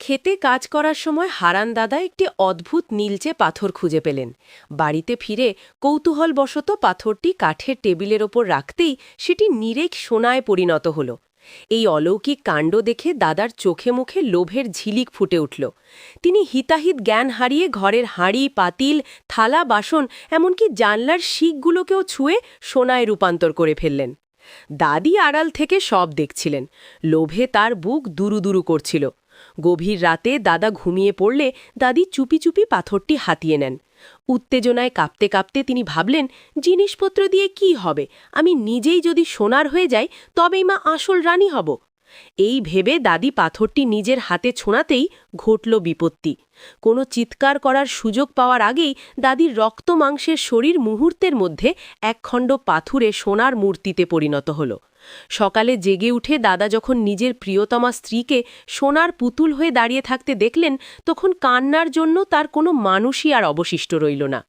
খেতে কাজ করার সময় হারান দাদা একটি অদ্ভুত নীলচে পাথর খুঁজে পেলেন। বাড়িতে ফিরে কৌতূহলবশত পাথরটি কাঠের টেবিলের ওপর রাখতেই সেটি নিরেট সোনায় পরিণত হল। এই অলৌকিক কাণ্ড দেখে দাদার চোখে মুখে লোভের ঝিলিক ফুটে উঠল। তিনি হিতাহিত জ্ঞান হারিয়ে ঘরের হাঁড়ি, পাতিল, থালা, বাসন, এমনকি জানলার শিকগুলোকেও ছুঁয়ে সোনায় রূপান্তর করে ফেললেন। দাদি আড়াল থেকে সব দেখছিলেন। লোভে তার বুক দুরুদুরু করছিল। গভীর রাতে দাদা ঘুমিয়ে পড়লে দাদি চুপি চুপি পাথরটি হাতিয়ে নেন। উত্তেজনায় কাঁপতে কাঁপতে তিনি ভাবলেন, জিনিসপত্র দিয়ে কি হবে, আমি নিজেই যদি সোনার হয়ে যাই তবেই মা আসল রানী হব। এই ভেবে দাদি পাথরটি নিজের হাতে ছোঁড়াতেই ঘটল বিপত্তি। কোনো চিৎকার করার সুযোগ পাওয়ার আগেই দাদির রক্ত মাংসের শরীর মুহূর্তের মধ্যে একখণ্ড পাথুরে সোনার মূর্তিতে পরিণত হল। সকালে জেগে উঠে দাদা যখন নিজের প্রিয়তমা স্ত্রীকে সোনার পুতুল হয়ে দাঁড়িয়ে থাকতে দেখলেন, তখন কান্নার জন্য তার কোনো মানুষই আর অবশিষ্ট রইল না।